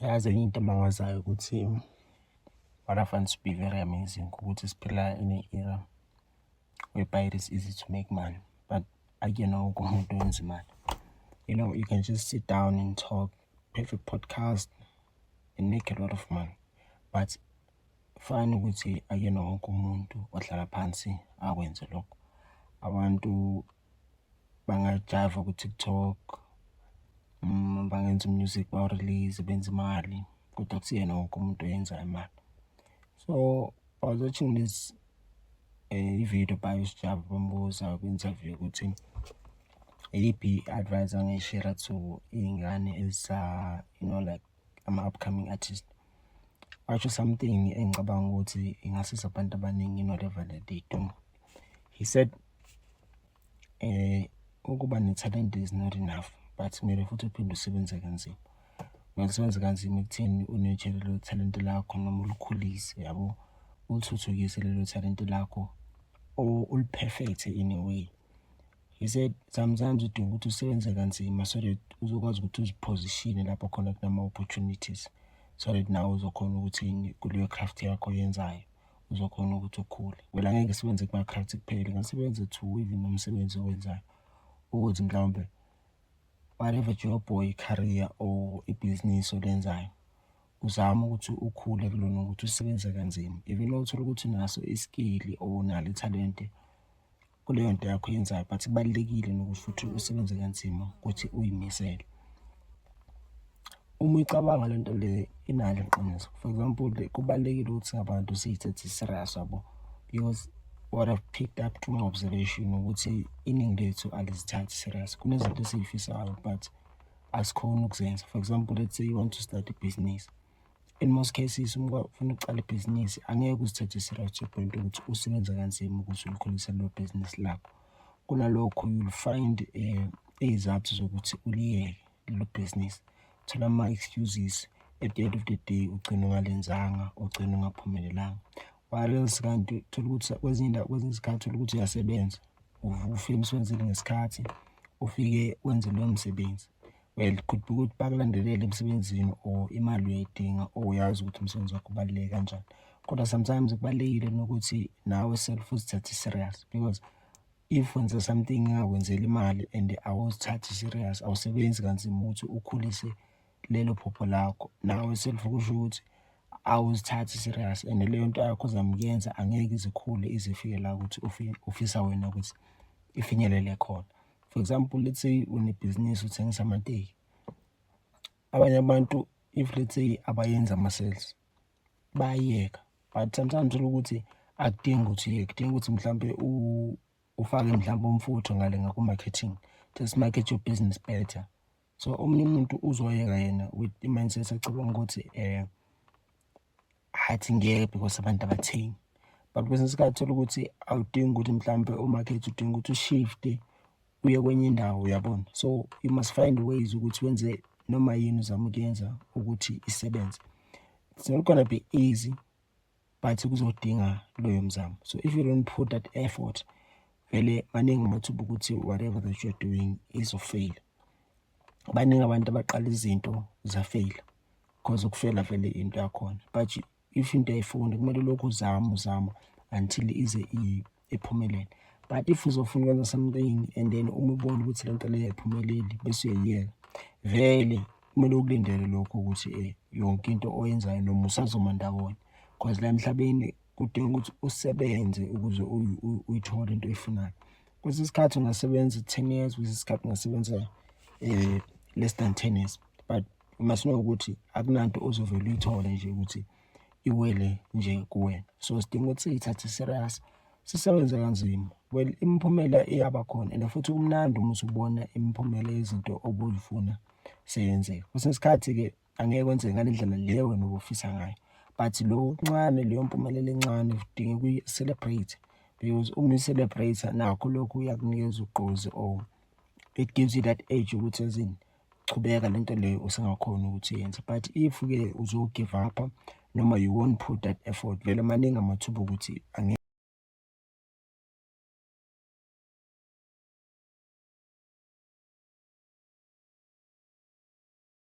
Yazi enye into mangazayo ukuthi what I find to be very amazing ukuthi siphila in an era whereby it is easy to make money, but akuyena wonke umuntu owenza imali. You know, you can just sit down and talk, have a podcast and make a lot of money. But fine ukuthi akuyena wonke umuntu ohlala phansi akwenze lokho. Abantu bangajiva ku-TikTok, bangenza music, ba-release, benza imali, kodwa akusiyena wonke umuntu oyenza imali. So I was watching this video by uSjava bambuza kwi-interview ukuthi iyiphi advice angayishare to iy'ngane like ama-upcoming artist. Washo something engicabanga ukuthi ingasiza abantu abaningi in whatever that they do. He said ukuba ne-talent is not enough, but kumele futhi uphinde usebenze kanzima. Ungasebenza kanzima ekutheni unetshele lelo talent lakho noma ulikhulise, yabo, ulithuthukise lelo talent lakho or uliperfecte in a way. He said sometimes udinga ukuthi usebenze kanzima so that uzokwazi ukuthi uzipositione lapho khona kunama-opportunities, so that nawe uzokhona ukuthi kuleyo craft yakho oyenzayo uzokhona ukuthi ukhule. Wena angeke usebenze kuma-craft kuphela, ngasebenze to even nomsebenzi owenzayo ukuthi mhlawumbe whatever job or i-career or ibhizinisi olenzayo uzama ukuthi ukhule kulona, ukuthi usebenze kanzima. Even though uthola ukuthi unaso iskill or unalo ithalente kuleyo nto yakho yenzayo, but kubalulekile nokuthi futhi usebenze kanzima ukuthi uyimisele. Uma uyicabanga le nto le inalo iqiniso. For example, kubalulekile ukuthi abantu siyithathe serious, yabo, because what I've picked up to my observation ukuthi iningi lethu alizithathi serious. Kunezinto esiyifisayo but asikhoni ukuzenza. For example, let's say you want to start a business. In most cases, uma ufuna ukuqala ibhizinisi angeke uzithathe serious to the point ukuthi usebenza kanzima ukuthi ulikhulise lelo bhizinisi lakho. Kunalokho you'll find izathu zokuthi uliyeke lelo bhizinisi. Thola ama-excuses, at the end of the day ugcina ungalenzanga, ugcina ungaphumelelanga. While else kanti thola ukuthi kwezinye izikhathi thola ukuthi uyasebenza, ufike emsebenzini ngesikhathi, ufike wenze loyo msebenzi. Well, could be ukuthi bakulandelele emsebenzini or imali uyayidinga or uyazi ukuthi umsebenzi wakho ubaluleke kanjani. Kodwa sometimes kubalulekile nokuthi nawe self uzithathe serious, because if wenza something ingakwenzela imali and awuzithathi serious, awusebenzi kanzima ukuthi ukhulise lelo phupho lakho, nawe self kusho ukuthi awuzithathi serious, and leyo nto yakho ozamyenza angeke izikhule izifike la ukuthi ufisa wena ukuthi ifinyelele khona. For example, let's say unebhizinisi uthengisa amateki. Abanye abantu, if let's say abayenza ama-sales, bayayeka, but sometimes uthola ukuthi akudingi ukuthi uyeke, kudinga ukuthi mhlambe ufake mhlambe umfutho ngale ngaku-marketing, just market your business better. So omunye umuntu uzoyeka yena with i-mindset acabanga ukuthi hathi ngeke because abantu abathengi. But kwesinye isikhathi thola ukuthi awudingi ukuthi mhlambe umarket, udinga ukuthi ushifte uye kwenye indawo, uyabona. So you must find ways ukuthi wenze noma yini uzama ukuyenza ukuthi isebenze. It's not gonna be easy, but kuzodinga loyo mzamo. So if you don't put that effort, vele maningi amathuba ukuthi whatever that you're doing is of fail. Baningi abantu abaqala izinto zafail because ukufela vele into yakhona. But if into ayifuni kumele lokhu uzama until ize iphumelele. But if uzofuna ukwenza something and then uma ubona ukuthi lento leyo ayiphumeleli bese uyayiyeka, vele kumele ukulindele lokho ukuthi yonke into oyenzayo noma usazoma ndawonye, because la emhlabeni kudinga ukuthi usebenze ukuze uyithole into oyifunayo. Kwesinye isikhathi ungasebenza 10 years, kwesinye isikhathi ungasebenza less than 10 years, but you must know ukuthi akunanto ozovele uyithole nje ukuthi iwele nje kuwena. So sidinga ukuthi siyithathe serious, sisebenze kanzima. Well, imiphumela iyaba khona, and futhi kumnandi uma usubona imiphumela yezinto obuyifuna seyenzeka. Kwesinye isikhathi-ke angeke kwenzeke ngale ndlela leyo wena obufisa ngayo, but lo ncane, leyo mpumelelo encane udinga ukuyi-celebrate, because uma uyi-celebrate nakho lokhu uyakunikeza ugqozi, or it gives you that edge ukuthi ezini chubeka lento leyo usengakhona ukuthi uyenze. But if-ke uzo-give up noma you won't put that effort, vele maningi amathuba ukuthi